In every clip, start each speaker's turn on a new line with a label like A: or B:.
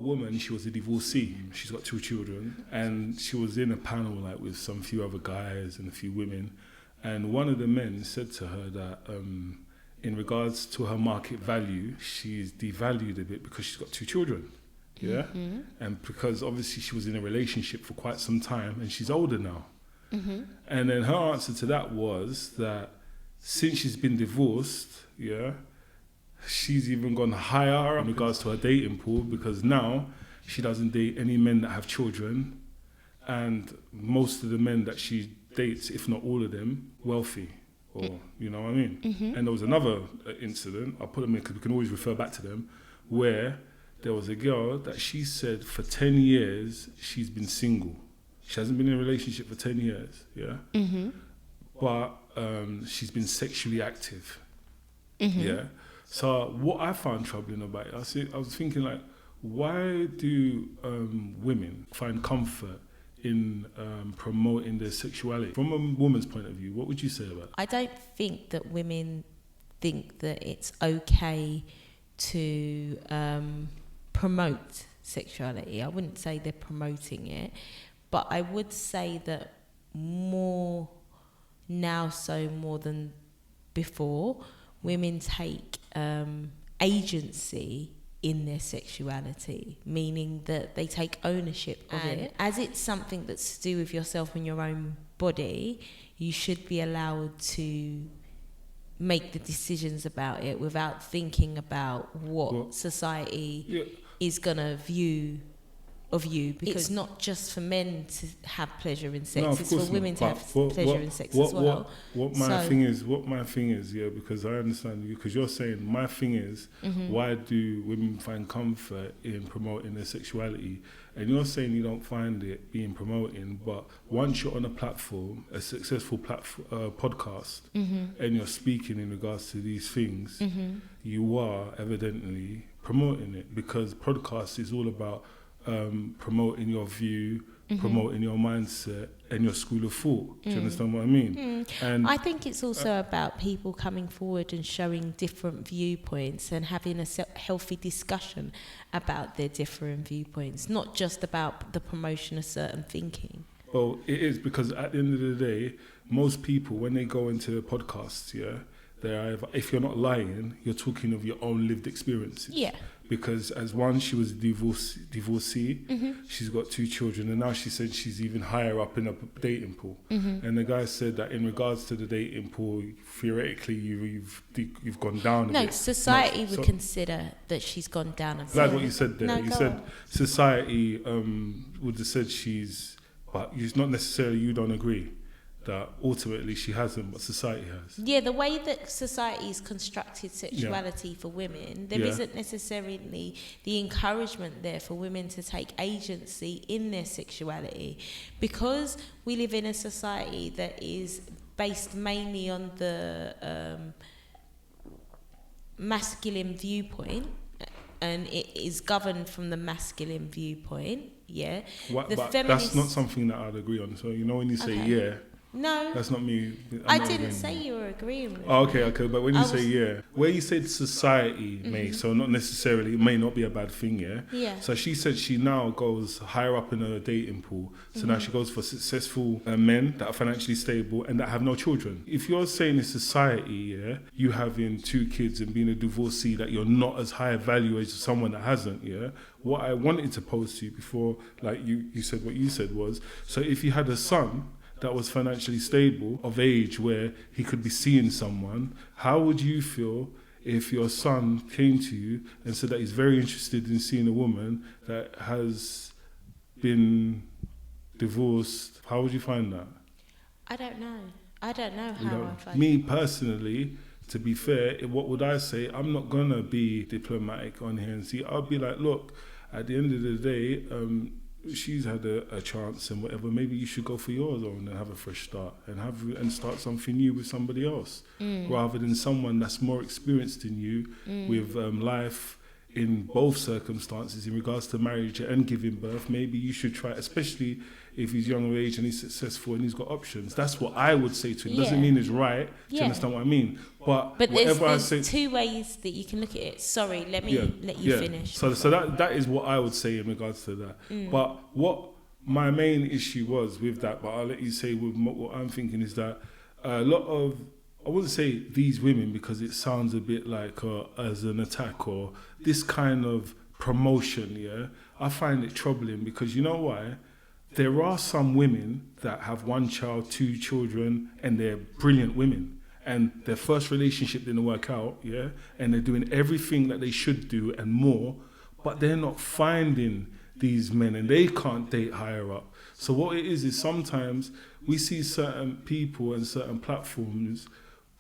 A: woman, she was a divorcee. She's got 2 children, and she was in a panel like with some few other guys and a few women, and one of the men said to her that in regards to her market value, she's devalued a bit because she's got 2 children. Yeah, mm-hmm. And because obviously she was in a relationship for quite some time, and she's older now. Mm-hmm. And then her answer to that was that since she's been divorced, yeah, she's even gone higher in regards to her dating pool, because now she doesn't date any men that have children, and most of the men that she dates, if not all of them, wealthy, or you know what I mean. Mm-hmm. And there was another incident, I'll put them in because we can always refer back to them, where there was a girl that she said for 10 years she's been single. She hasn't been in a relationship for 10 years, yeah? Mm-hmm. But she's been sexually active, mm-hmm. yeah? So what I found troubling about it, I was thinking like, why do women find comfort in promoting their sexuality? From a woman's point of view, what would you say about it?
B: I don't think that women think that it's okay to promote sexuality. I wouldn't say they're promoting it, but I would say that more now, so more than before, women take agency in their sexuality, meaning that they take ownership of it. As it's something that's to do with yourself and your own body, you should be allowed to make the decisions about it without thinking about what society is going to view of you, because it's not just for men to have pleasure in sex, it's for women to have pleasure in sex as well.
A: What my thing is, yeah, because I understand you, because you're saying my thing is, mm-hmm. why do women find comfort in promoting their sexuality? And you're saying you don't find it being promoting, but once you're on a platform, a successful podcast, mm-hmm. and you're speaking in regards to these things, mm-hmm. you are evidently promoting it, because podcast is all about promoting your view, mm-hmm. promoting your mindset and your school of thought. Do you understand what I mean? And
B: I think it's also about people coming forward and showing different viewpoints and having a healthy discussion about their different viewpoints, not just about the promotion of certain thinking.
A: Well, it is, because at the end of the day, most people, when they go into podcasts, yeah, they're either, if you're not lying, you're talking of your own lived experiences.
B: Yeah.
A: Because as one, she was a divorcee, mm-hmm. she's got 2 children, and now she said she's even higher up in a dating pool. Mm-hmm. And the guy said that in regards to the dating pool, theoretically you've gone down a bit.
B: No, society would consider that she's gone down a bit.
A: Glad what you said there. You said society would have said but it's not necessarily, you don't agree that ultimately she hasn't, but society has.
B: Yeah, the way that society's constructed sexuality for women, there isn't necessarily the encouragement there for women to take agency in their sexuality, because we live in a society that is based mainly on the masculine viewpoint, and it is governed from the masculine viewpoint. Yeah,
A: but that's not something that I'd agree on. So when you say
B: no,
A: that's not me.
B: I didn't say you were agreeing with me.
A: Okay. But when you say where you said society may, so not necessarily, it may not be a bad thing,
B: Yeah.
A: So she said she now goes higher up in her dating pool. So now she goes for successful men that are financially stable and that have no children. If you're saying in society, you having 2 kids and being a divorcee, that you're not as high a value as someone that hasn't, what I wanted to pose to you before, like you said what you said was, so if you had a son that was financially stable, of age where he could be seeing someone, how would you feel if your son came to you and said that he's very interested in seeing a woman that has been divorced? How would you find that?
B: I don't know how I'd find
A: me personally, to be fair, what would I say? I'm not gonna be diplomatic on here and see. I'll be like, look, at the end of the day, she's had a chance and whatever, maybe you should go for yours own and have a fresh start and start something new with somebody else, rather than someone that's more experienced than you with life in both circumstances, in regards to marriage and giving birth, maybe you should try, especially if he's younger age and he's successful and he's got options. That's what I would say to him. Doesn't mean it's right. Do you understand what I mean? But whatever
B: there's two ways that you can look at it. Sorry, let me let you finish.
A: So that is what I would say in regards to that. But what my main issue was with that, but I'll let you say with what I'm thinking, is that a lot of, I wouldn't say these women because it sounds a bit like as an attack or this kind of promotion, I find it troubling because you know why? There are some women that have one child, two children, and they're brilliant women. And their first relationship didn't work out, and they're doing everything that they should do and more, but they're not finding these men and they can't date higher up. So what it is sometimes we see certain people and certain platforms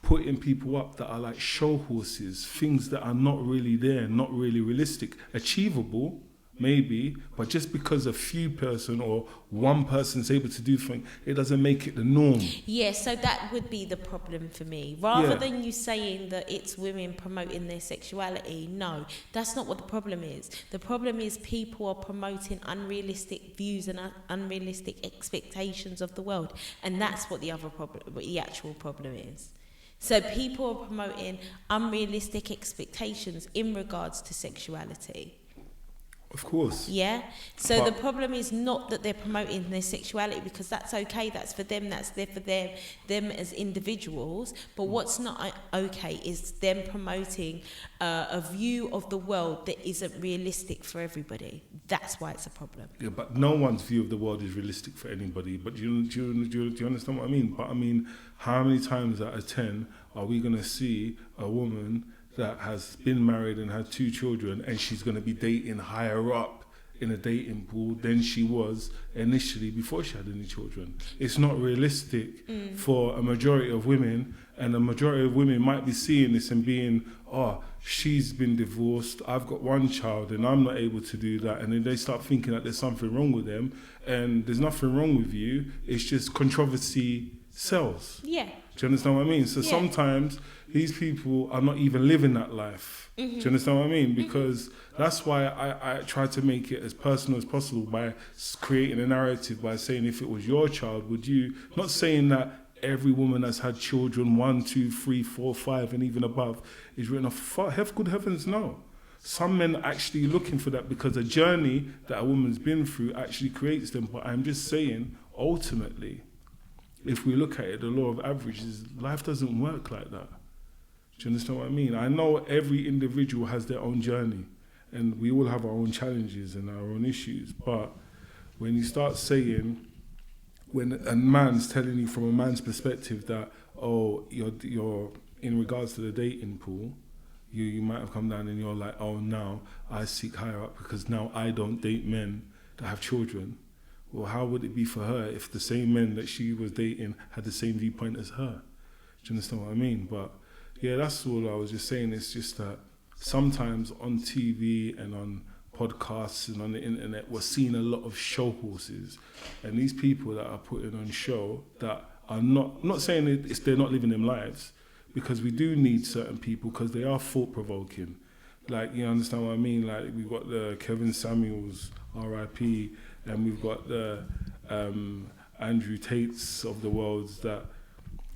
A: putting people up that are like show horses, things that are not really there, not really realistic, achievable, maybe, but just because a few person or one person's able to do things, it doesn't make it the norm.
B: Yeah, so that would be the problem for me. Rather than you saying that it's women promoting their sexuality, no, that's not what the problem is. The problem is people are promoting unrealistic views and unrealistic expectations of the world, and that's what the actual problem is. So people are promoting unrealistic expectations in regards to sexuality.
A: Of course.
B: Yeah. So the problem is not that they're promoting their sexuality, because that's okay. That's for them. That's there for them as individuals. But what's not okay is them promoting a view of the world that isn't realistic for everybody. That's why it's a problem.
A: Yeah, but no one's view of the world is realistic for anybody. But do you understand what I mean? But I mean, how many times out of 10 are we going to see a woman that has been married and had 2 children and she's going to be dating higher up in a dating pool than she was initially before she had any children? It's not realistic for a majority of women, and a majority of women might be seeing this and being, she's been divorced, I've got 1 child and I'm not able to do that, and then they start thinking that there's something wrong with them, and there's nothing wrong with you, it's just controversy sells.
B: Yeah.
A: Do you understand what I mean? So sometimes these people are not even living that life. Do you understand what I mean? Because that's why I try to make it as personal as possible by creating a narrative, by saying if it was your child, would you, not saying that every woman that's had children 1, 2, 3, 4, 5 and even above is written off. Good heavens, no. Some men are actually looking for that because the journey that a woman's been through actually creates them. But I'm just saying, ultimately, if we look at it, the law of averages, life doesn't work like that. Do you understand what I mean? I know every individual has their own journey and we all have our own challenges and our own issues. But when you start saying, when a man's telling you from a man's perspective that, you're in regards to the dating pool, you might have come down and you're like, now I seek higher up because now I don't date men that have children. Well, how would it be for her if the same men that she was dating had the same viewpoint as her? Do you understand what I mean? But yeah, that's all I was just saying. It's just that sometimes on TV and on podcasts and on the internet, we're seeing a lot of show horses. And these people that are putting on show that are not saying it's they're not living them lives, because we do need certain people because they are thought-provoking. Like, you understand what I mean? Like, we've got the Kevin Samuels, R.I.P., and we've got the Andrew Tates of the world that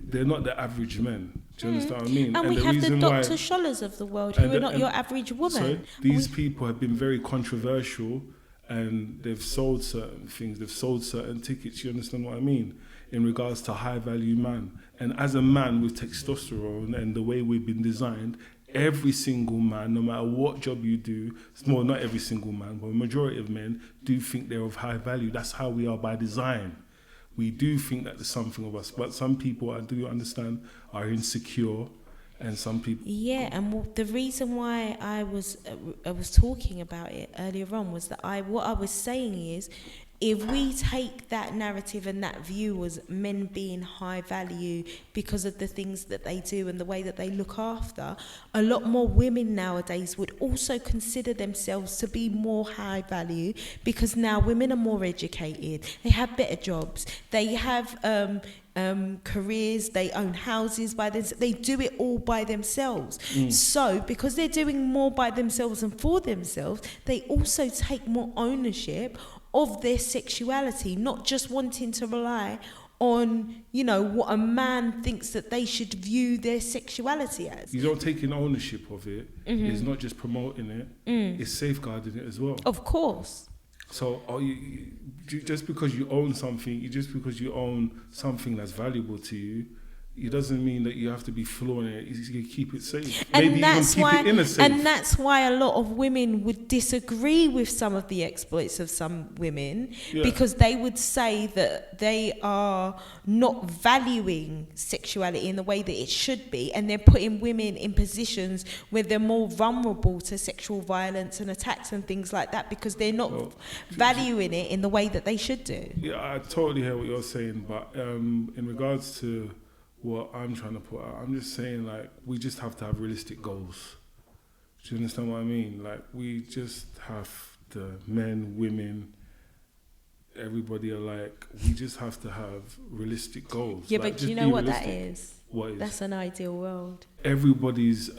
A: they're not the average men. Do you understand what I mean?
B: And we have the Dr. Schollers of the world who are not your average woman.
A: So these people have been very controversial and they've sold certain things, they've sold certain tickets, you understand what I mean? In regards to high value man. And as a man with testosterone and the way we've been designed, every single man, no matter what job you do, well, not every single man, but a majority of men do think they're of high value. That's how we are by design. We do think that there's something of us, but some people, I do understand, are insecure, and some people...
B: Yeah, and the reason why I was talking about it earlier on was that what I was saying is, if we take that narrative and that view as men being high value because of the things that they do and the way that they look after, a lot more women nowadays would also consider themselves to be more high value, because now women are more educated, they have better jobs, they have careers, they own houses by themselves, they do it all by themselves. So because they're doing more by themselves and for themselves, they also take more ownership of their sexuality, not just wanting to rely on, you know, what a man thinks that they should view their sexuality as.
A: You don't taking ownership of it. It's not just promoting it, it's safeguarding it as well.
B: Of course.
A: So just because you own something, because you own something that's valuable to you, it doesn't mean that you have to be flaunting it. You keep it safe.
B: And
A: maybe
B: that's
A: even keep it in a safe.
B: And that's why a lot of women would disagree with some of the exploits of some women, because they would say that they are not valuing sexuality in the way that it should be, and they're putting women in positions where they're more vulnerable to sexual violence and attacks and things like that, because they're not valuing it in the way that they should do.
A: Yeah, I totally hear what you're saying, but in regards to what I'm trying to put out, I'm just saying, like, we just have to have realistic goals. Do you understand what I mean? Like, we just have the men, women, everybody alike, we just have to have realistic goals.
B: Yeah,
A: like,
B: but do you know what that is?
A: What is?
B: That's an ideal world.
A: Everybody's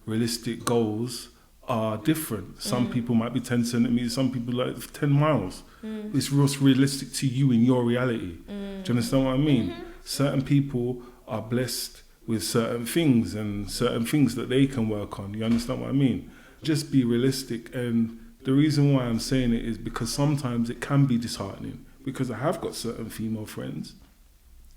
A: realistic goals are different. Some people might be 10 centimeters, some people like 10 miles. It's what's realistic to you in your reality. Do you understand what I mean? Certain people are blessed with certain things and certain things that they can work on. You understand what I mean? Just be realistic. And the reason why I'm saying it is because sometimes it can be disheartening, because I have got certain female friends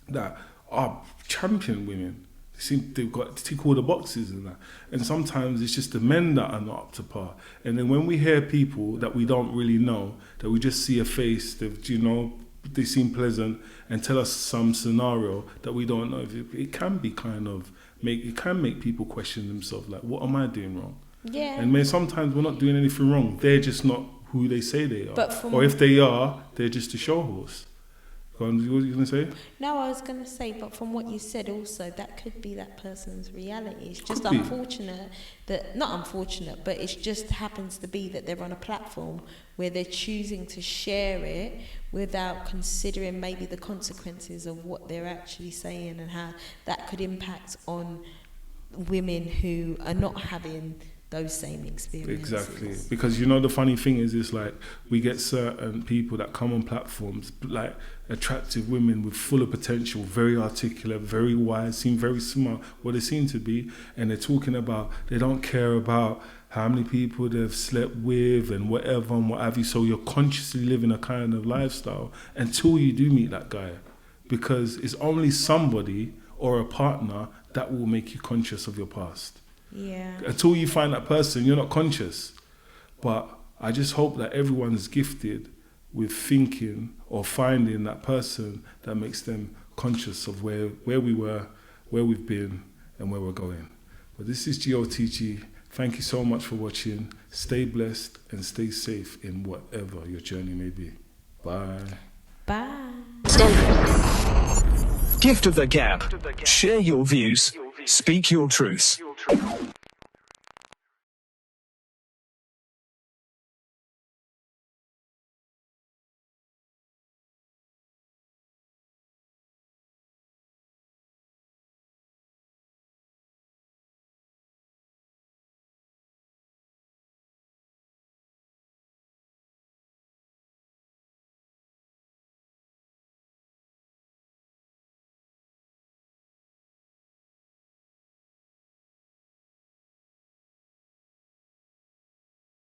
A: that are champion women. They've got to tick all the boxes and that. And sometimes it's just the men that are not up to par. And then when we hear people that we don't really know, that we just see a face, that, you know, they seem pleasant, and tell us some scenario that we don't know, it can be kind of it can make people question themselves, like, what am I doing wrong?
B: Yeah.
A: And sometimes we're not doing anything wrong. They're just not who they say they are. Or if they are, they're just a show horse. Go on, what were you going to say?
B: No, I was going to say, but from what you said also, that could be that person's reality. It's just
A: Could be.
B: unfortunate that, not unfortunate, but it just happens to be that they're on a platform where they're choosing to share it without considering maybe the consequences of what they're actually saying and how that could impact on women who are not having those same experiences.
A: Exactly, because, you know, the funny thing is like, we get certain people that come on platforms, like attractive women with full of potential, very articulate, very wise, seem very smart, what they seem to be, and they're talking about, they don't care about how many people they've slept with and whatever and what have you. So you're consciously living a kind of lifestyle until you do meet that guy, because it's only somebody or a partner that will make you conscious of your past.
B: Yeah.
A: Until you find that person, you're not conscious. But I just hope that everyone's gifted with thinking or finding that person that makes them conscious of where we were, where we've been, and where we're going. But this is G.O.T.G. Thank you so much for watching. Stay blessed and stay safe in whatever your journey may be. Bye.
B: Bye.
C: Gift of the Gab. Share your views. Speak your truth.